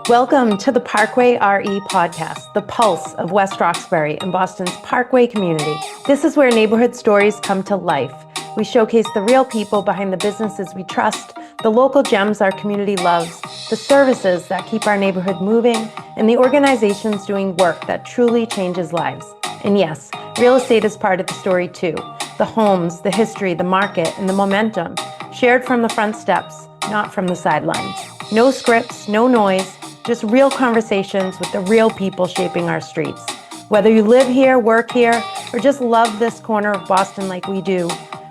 Welcome to the Parkway RE podcast, the pulse of West Roxbury and Boston's Parkway community. This is where neighborhood stories come to life. We showcase the real people behind the businesses we trust, the local gems our community loves, the services that keep our neighborhood moving, and the organizations doing work that truly changes lives. And yes, real estate is part of the story too. The homes, the history, the market, and the momentum, shared from the front steps, not from the sidelines. No scripts, no noise, just real conversations with the real people shaping our streets. Whether you live here, work here, or just love this corner of Boston like we do,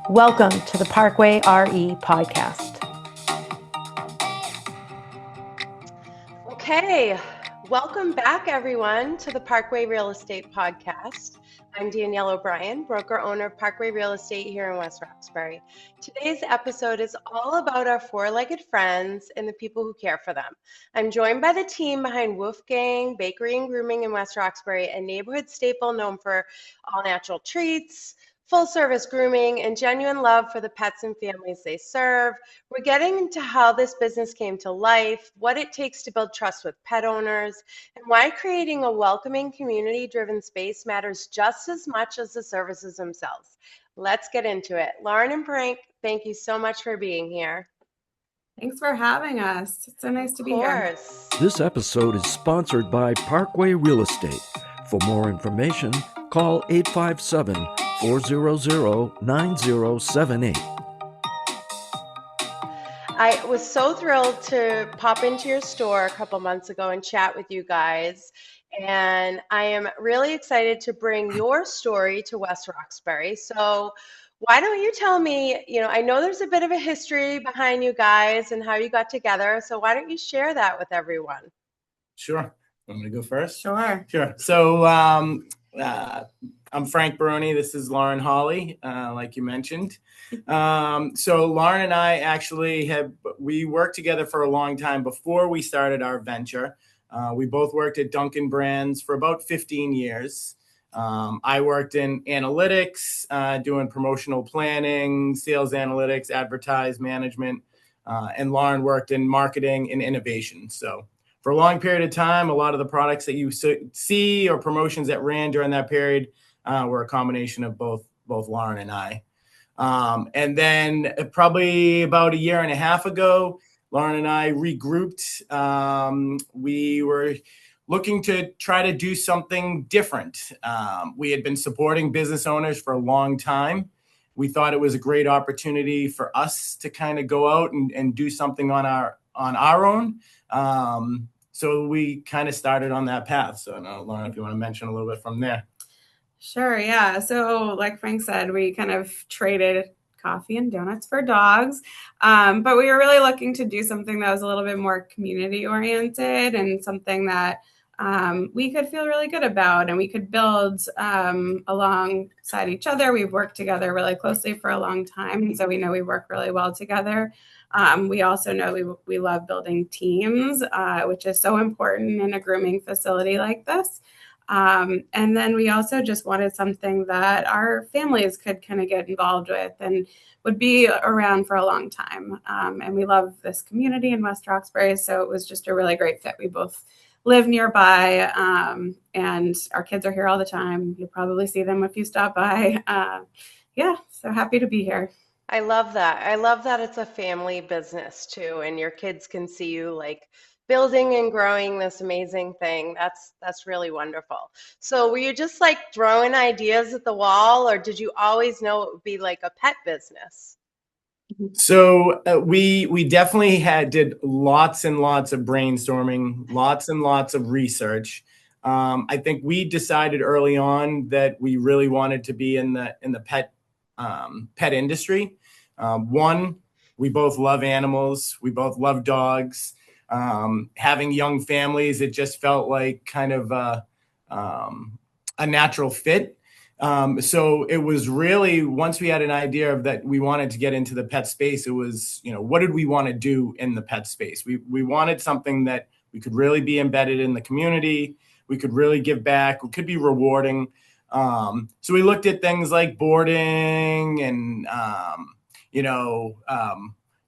welcome to the Parkway RE podcast. Okay, welcome back everyone to the Parkway Real Estate podcast. I'm Danielle O'Brien, broker-owner of Parkway Real Estate here in West Roxbury. Today's episode is all about our four-legged friends and the people who care for them. I'm joined by the team behind Woof Gang Bakery and Grooming in West Roxbury, a neighborhood staple known for all-natural treats, full-service grooming, and genuine love for the pets and families they serve. We're getting into how this business came to life, what it takes to build trust with pet owners, and why creating a welcoming, community-driven space matters just as much as the services themselves. Let's get into it. Lauren and Frank, thank you so much for being here. Thanks for having us. It's so nice to be here. This episode is sponsored by Parkway Real Estate. For more information, call 857-400-9078. I was so thrilled to pop into your store a couple months ago and chat with you guys. And I am really excited to bring your story to West Roxbury. So why don't you tell me, I know there's a bit of a history behind you guys and how you got together. So why don't you share that with everyone? Sure. Want me to go first? Sure. So I'm Frank Baroni. This is Lauren Hawley, like you mentioned. So Lauren and I actually we worked together for a long time before we started our venture. We both worked at Dunkin' Brands for about 15 years. I worked in analytics, doing promotional planning, sales analytics, advertise management, and Lauren worked in marketing and innovation. So for a long period of time, a lot of the products that you see or promotions that ran during that period were a combination of both Lauren and I. And then probably about a year and a half ago, Lauren and I regrouped. We were looking to try to do something different. We had been supporting business owners for a long time. We thought it was a great opportunity for us to kind of go out and do something on our own. So we kind of started on that path. So I don't know, Lauren, if you want to mention a little bit from there. Sure, yeah. So like Frank said, we kind of traded coffee and donuts for dogs. But we were really looking to do something that was a little bit more community oriented and something that we could feel really good about and we could build alongside each other. We've worked together really closely for a long time, so we know we work really well together. We also know we love building teams, which is so important in a grooming facility like this. And then we also just wanted something that our families could kind of get involved with and would be around for a long time. And we love this community in West Roxbury, so it was just a really great fit. We both live nearby, and our kids are here all the time. You'll probably see them if you stop by. So happy to be here. I love that. I love that it's a family business too, and your kids can see you like building and growing this amazing thing. That's really wonderful. So were you just like throwing ideas at the wall, or did you always know it would be like a pet business? So we definitely did lots and lots of brainstorming, lots and lots of research. I think we decided early on that we really wanted to be in the pet industry. One, we both love animals. We both love dogs. Having young families, it just felt like kind of a natural fit. So it was really, once we had an idea of that we wanted to get into the pet space, it was, what did we want to do in the pet space? We wanted something that we could really be embedded in the community. We could really give back. It could be rewarding. So we looked at things like boarding and,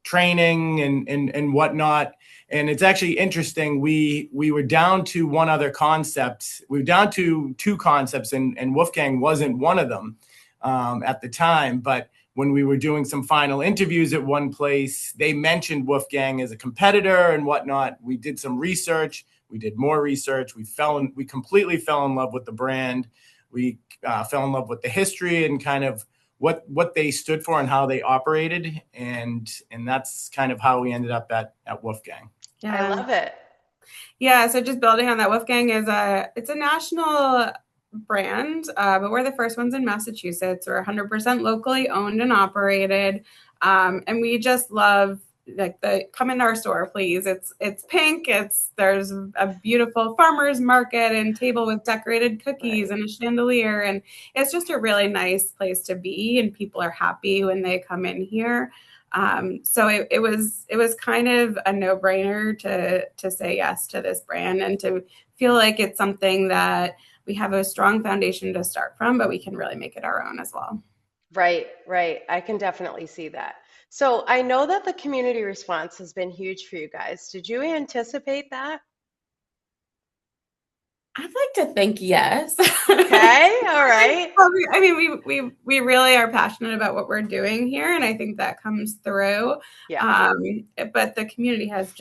training and whatnot. And it's actually interesting. We were down to one other concept. We were down to two concepts, and Woof Gang wasn't one of them at the time. But when we were doing some final interviews at one place, they mentioned Woof Gang as a competitor and whatnot. We did some research. We did more research. We completely fell in love with the brand. We fell in love with the history and kind of what they stood for and how they operated. And that's kind of how we ended up at Woof Gang. Yeah. I love it. Yeah, so just building on that, Woof Gang it's a national brand, but we're the first ones in Massachusetts. We're 100% locally owned and operated, and we just love come into our store, please. It's pink. There's a beautiful farmers market and table with decorated cookies and a chandelier, and it's just a really nice place to be, and people are happy when they come in here. So it was kind of a no-brainer to say yes to this brand and to feel like it's something that we have a strong foundation to start from, but we can really make it our own as well. Right. I can definitely see that. So I know that the community response has been huge for you guys. Did you anticipate that? I'd like to think yes. Okay, all right. I mean, we really are passionate about what we're doing here, and I think that comes through. Yeah. But the community has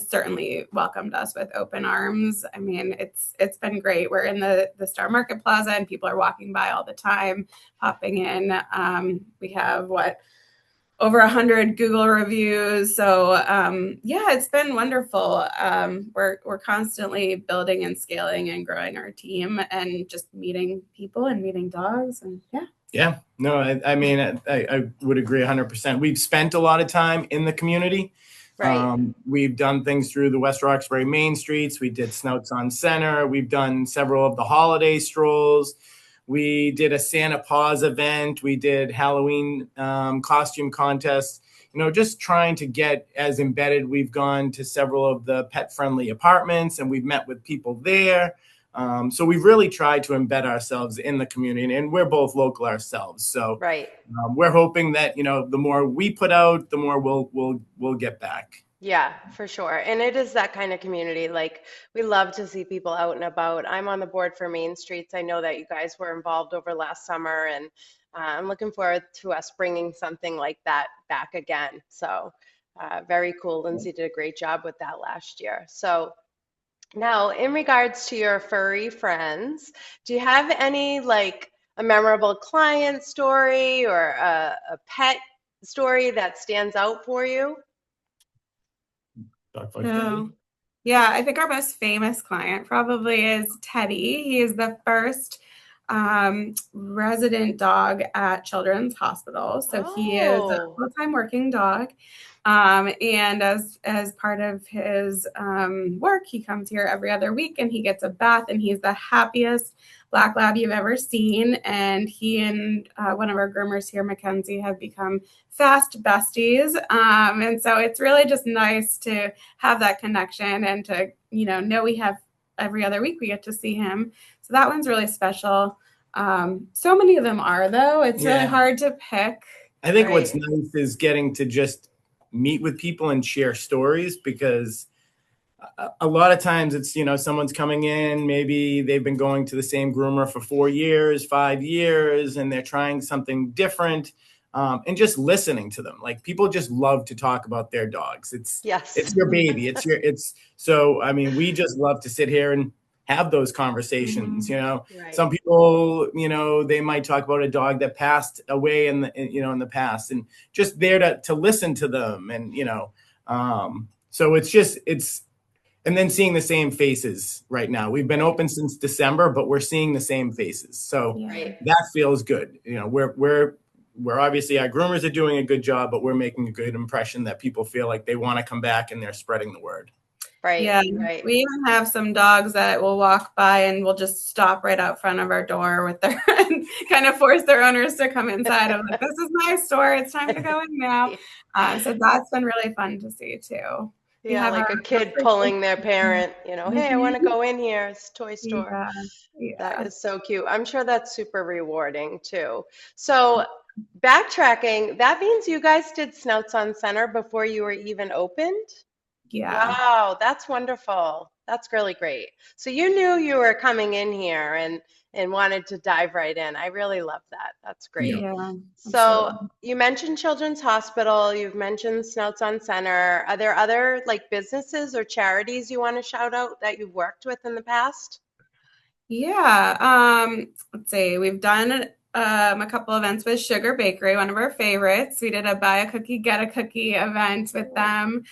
certainly welcomed us with open arms. I mean, it's been great. We're in the Star Market Plaza, and people are walking by all the time, popping in. We have over 100 Google reviews. So yeah, it's been wonderful. We're constantly building and scaling and growing our team and just meeting people and meeting dogs. And yeah. Yeah, no, I mean, I would agree 100%. We've spent a lot of time in the community. Right. We've done things through the West Roxbury main streets. We did Snouts on Center. We've done several of the holiday strolls. We did a Santa Paws event. We did Halloween costume contests, just trying to get as embedded. We've gone to several of the pet-friendly apartments, and we've met with people there. So we've really tried to embed ourselves in the community, and we're both local ourselves. So Right. We're hoping that, the more we put out, the more we'll get back. Yeah, for sure. And it is that kind of community. Like, we love to see people out and about. I'm on the board for Main Streets. I know that you guys were involved over last summer, and I'm looking forward to us bringing something like that back again. So very cool. Lindsay did a great job with that last year. So now, in regards to your furry friends, do you have any a memorable client story or a pet story that stands out for you? So, yeah, I think our most famous client probably is Teddy. He is the first resident dog at Children's Hospital. So he is a full-time working dog. And as part of his work, he comes here every other week and he gets a bath, and he's the happiest black lab you've ever seen. And he and one of our groomers here, Mackenzie, have become fast besties. And so it's really just nice to have that connection and to, know we have every other week we get to see him. So that one's really special. So many of them are, though. It's really hard to pick. I think what's nice is getting to just meet with people and share stories, because a lot of times it's, someone's coming in, maybe they've been going to the same groomer for 4 years, 5 years, and they're trying something different. And just listening to them. Like, people just love to talk about their dogs. It's your baby. So, I mean, we just love to sit here and have those conversations. Right. Some people, they might talk about a dog that passed away in the past, and just there to listen to them. And, so and then seeing the same faces right now. We've been open since December, but we're seeing the same faces. So that feels good. We're obviously, our groomers are doing a good job, but we're making a good impression that people feel like they want to come back and they're spreading the word. Right. Yeah. Right. We even have some dogs that will walk by and will just stop right out front of our door with their and kind of force their owners to come inside. I'm like, this is my store. It's time to go in now. So that's been really fun to see too. Yeah, like a kid pulling their parent, hey, I want to go in here. It's a toy store. Yeah. That is so cute. I'm sure that's super rewarding too. So backtracking, that means you guys did Snouts on Center before you were even opened? Yeah. Wow, that's wonderful. That's really great. So you knew you were coming in here and wanted to dive right in. I really love that. That's great. Yeah, So absolutely. you mentioned Children's Hospital, you've mentioned Snouts on Center. Are there other like businesses or charities you want to shout out that you've worked with in the past? Yeah. Let's see. We've done a couple events with Sugar Bakery, one of our favorites. We did a buy a cookie, get a cookie event with them.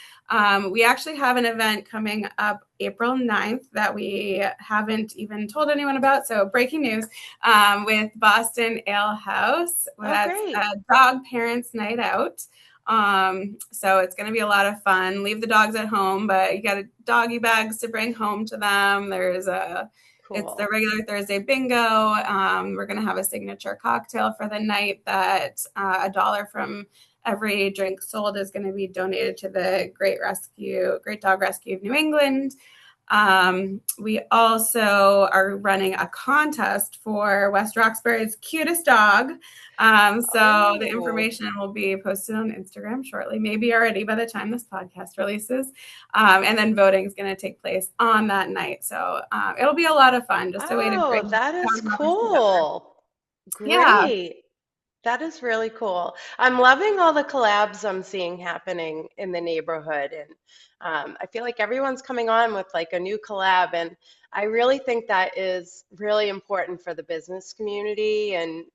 We actually have an event coming up April 9th that we haven't even told anyone about. So breaking news, with Boston Ale House. Oh, That's great. a dog parents night out. So it's going to be a lot of fun. Leave the dogs at home, but you got doggy bags to bring home to them. It's the Cool. regular Thursday bingo. We're going to have a signature cocktail for the night that $1 from every drink sold is going to be donated to the Great Dog Rescue of New England. We also are running a contest for West Roxbury's cutest dog. So the Oh. information will be posted on Instagram shortly, maybe already by the time this podcast releases. And then voting is going to take place on that night. So it'll be a lot of fun, just a way to Oh, bring that is dog lovers together. cool. Yeah. Great. That is really cool. I'm loving all the collabs I'm seeing happening in the neighborhood. And I feel like everyone's coming on with like a new collab. And I really think that is really important for the business community and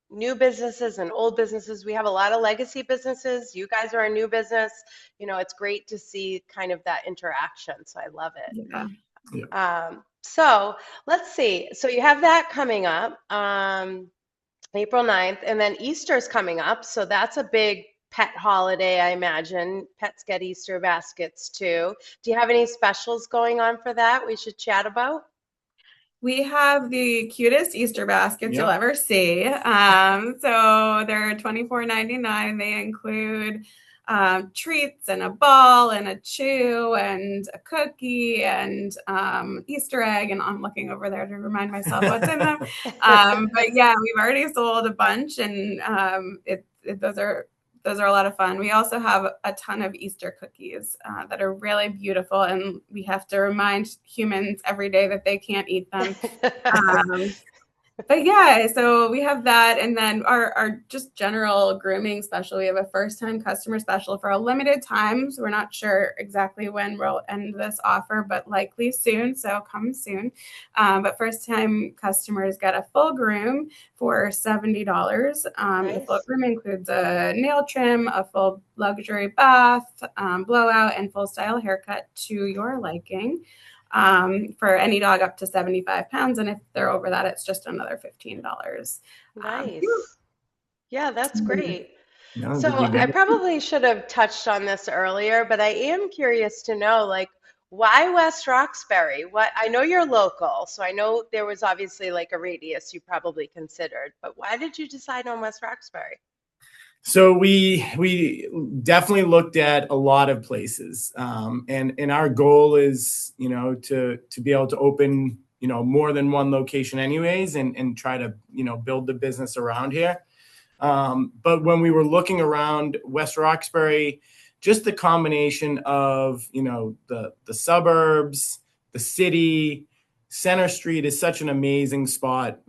new businesses and old businesses. We have a lot of legacy businesses. You guys are a new business. You know, it's great to see kind of that interaction. So I love it. Yeah. So let's see. So you have that coming up. April 9th, and then Easter's coming up. So that's a big pet holiday, I imagine. Pets get Easter baskets too. Do you have any specials going on for that we should chat about? We have the cutest Easter baskets you'll Yep. ever see. So they're $24.99. They include treats and a ball and a chew and a cookie and Easter egg. And I'm looking over there to remind myself what's in them. But yeah, we've already sold a bunch, and those are a lot of fun. We also have a ton of Easter cookies that are really beautiful, and we have to remind humans every day that they can't eat them. But yeah, so we have that, and then our just general grooming special. We have a first-time customer special for a limited time. So we're not sure exactly when we'll end this offer, but likely soon. So come soon. But first-time customers get a full groom for $70. The full Nice. groom includes a nail trim, a full luxury bath, blowout, and full style haircut to your liking. For any dog up to 75 pounds. And if they're over that, it's just another $15. Nice. Yeah, that's great. No, So did you I get it? probably should have touched on this earlier, but I am curious to know, like, why West Roxbury? What I know you're local, so I know there was obviously like a radius you probably considered, but why did you decide on West Roxbury? So we definitely looked at a lot of places, and our goal is, to be able to open, more than one location, anyways, and try to, build the business around here. But when we were looking around West Roxbury, just the combination of, the suburbs, the city. Center Street is such an amazing spot,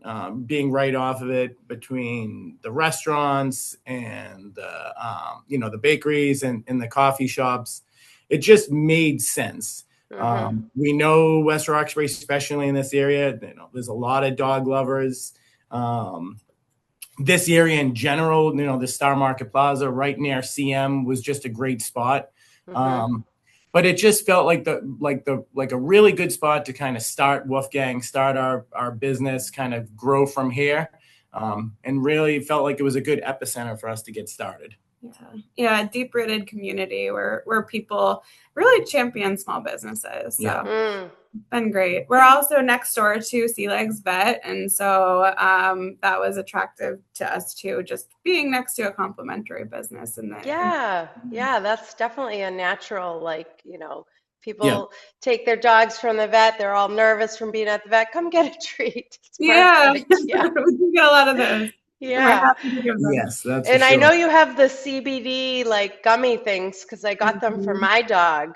being right off of it between the restaurants and the bakeries and the coffee shops. It just made sense. Mm-hmm. We know West Roxbury, especially in this area, there's a lot of dog lovers. This area in general, the Star Market Plaza right near CM was just a great spot. Mm-hmm. But it just felt like a really good spot to kind of start Woof Gang, start our business, kind of grow from here, and really felt like it was a good epicenter for us to get started. Yeah, deep-rooted community where people really champion small businesses. So Yeah. been great. We're also next door to Sea Legs Vet, and so that was attractive to us too, just being next to a complementary business. Yeah, that's definitely a natural, like, Yeah. people take their dogs from the vet, they're all nervous from being at the vet. Come get a treat. It's yeah, perfect. Yeah. we do get a lot of those. We're Yeah. happy to give them. Yes, that's for And I sure. know you have the CBD like gummy things because I got them for Mhm. my dog.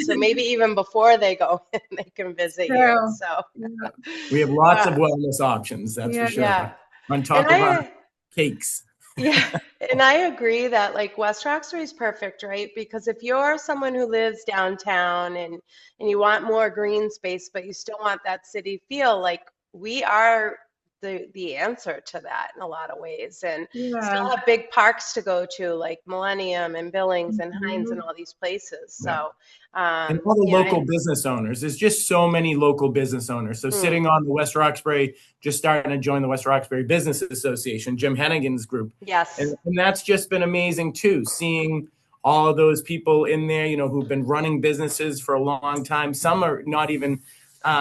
So maybe even before they go in, they can visit you. True. So, Yeah. We have lots of uh, wellness options, that's for Yeah. sure. yeah. On And top of our cakes. yeah, and I agree that like West Roxbury is perfect, right? Because if you're someone who lives downtown and you want more green space, but you still want that city feel, like we are the answer to that in a lot of ways, and still Yeah. have big parks to go to, like Millennium and Billings and Hines and Mhm. all these places. Yeah. So, And all the yeah, local business owners. There's just so many local business owners. So mm, sitting on the West Roxbury, just starting to join the West Roxbury Business Association, Jim Hennigan's group. yes, And that's just been amazing too, seeing all of those people in there, who've been running businesses for a long time. Some are not even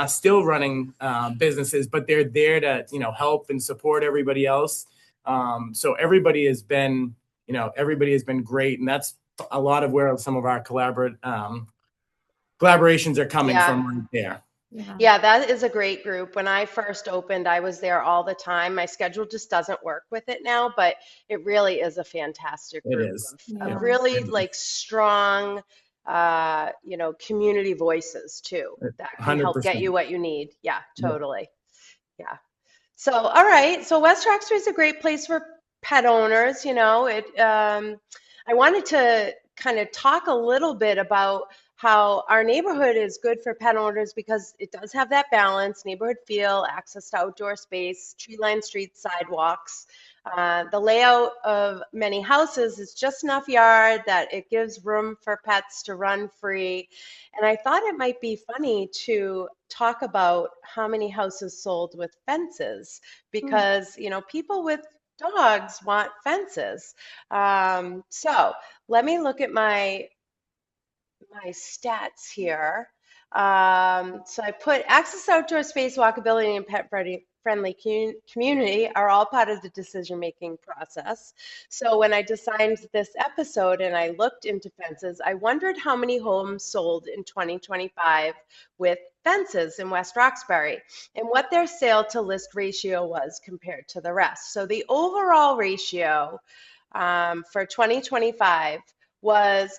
still running businesses, but they're there to, help and support everybody else. So everybody has been great. And that's a lot of where some of our collaborations are coming yeah. from right there. Yeah. Yeah, that is a great group. When I first opened, I was there all the time. My schedule just doesn't work with it now, but it really is a fantastic It group is. of Yeah. really like strong, community voices too that can help get 100%. you what you need. Yeah, Yeah. totally. Yeah. So, all right. So West Roxbury is a great place for pet owners. I wanted to kind of talk a little bit about how our neighborhood is good for pet owners because it does have that balance, neighborhood feel, access to outdoor space, tree-lined streets, sidewalks. The layout of many houses is just enough yard that it gives room for pets to run free. And I thought it might be funny to talk about how many houses sold with fences because, people with dogs want fences. So let me look at my stats here. So I put access to outdoor space, walkability, and pet-friendly community are all part of the decision-making process. So when I designed this episode and I looked into fences, I wondered how many homes sold in 2025 with fences in West Roxbury and what their sale to list ratio was compared to the rest. So the overall ratio for 2025 was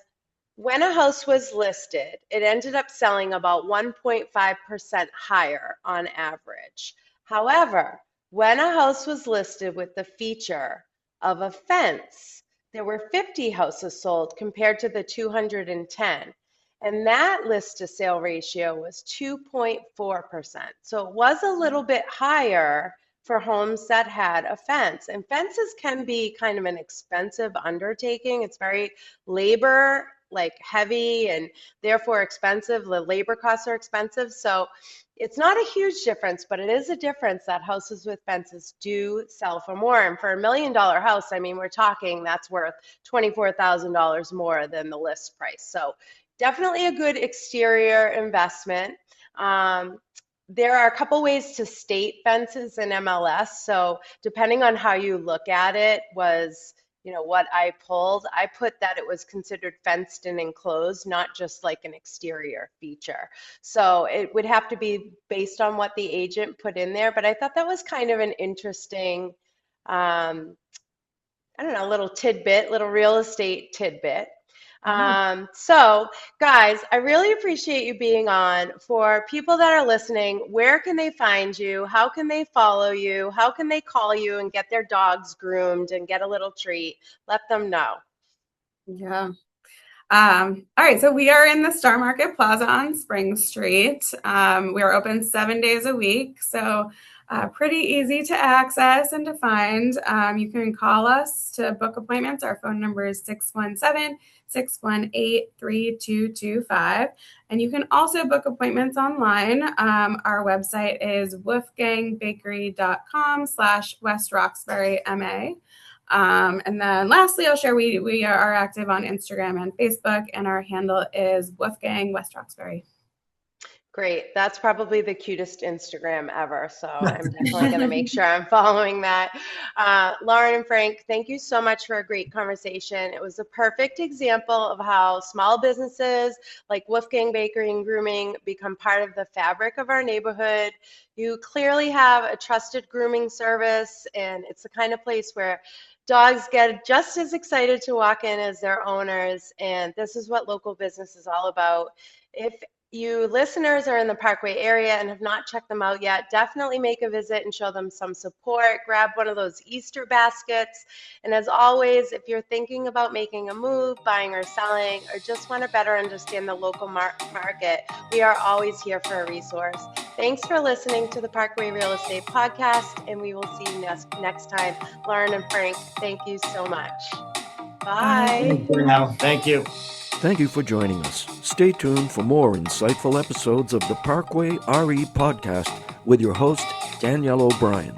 when a house was listed, it ended up selling about 1.5% higher on average. However, when a house was listed with the feature of a fence, there were 50 houses sold compared to the 210. And that list to sale ratio was 2.4%. So it was a little bit higher for homes that had a fence. And fences can be kind of an expensive undertaking. It's very labor like heavy and therefore expensive. The labor costs are expensive. So it's not a huge difference, but it is a difference that houses with fences do sell for more. And for $1 million house, I mean, we're talking that's worth $24,000 more than the list price. So definitely a good exterior investment. There are a couple ways to state fences in MLS. So depending on how you look at it was, what I pulled, I put that it was considered fenced and enclosed, not just like an exterior feature. So it would have to be based on what the agent put in there. But I thought that was kind of an interesting, I don't know, little tidbit, little real estate tidbit. So, guys, I really appreciate you being on. For people that are listening, where can they find you? How can they follow you? How can they call you and get their dogs groomed and get a little treat? Let them know. Yeah. All right, so we are in the Star Market Plaza on Spring Street. We are open 7 days a week, so pretty easy to access and to find. You can call us to book appointments. Our phone number is 617-618-3225. And you can also book appointments online. Our website is woofgangbakery.com/West Roxbury MA. And then lastly, I'll share we are active on Instagram and Facebook, and our handle is Woof Gang West Roxbury. Great. That's probably the cutest Instagram ever. So I'm definitely going to make sure I'm following that. Lauren and Frank, thank you so much for a great conversation. It was a perfect example of how small businesses like Woof Gang Bakery and Grooming become part of the fabric of our neighborhood. You clearly have a trusted grooming service, and it's the kind of place where dogs get just as excited to walk in as their owners. And this is what local business is all about. If you listeners are in the Parkway area and have not checked them out yet, definitely make a visit and show them some support. Grab one of those Easter baskets. And as always, if you're thinking about making a move, buying or selling, or just want to better understand the local market, we are always here for a resource. Thanks for listening to the Parkway Real Estate Podcast, and we will see you next time. Lauren and Frank, thank you so much. Bye. Thank you. Thank you for joining us. Stay tuned for more insightful episodes of the Parkway RE podcast with your host, Danielle O'Brien.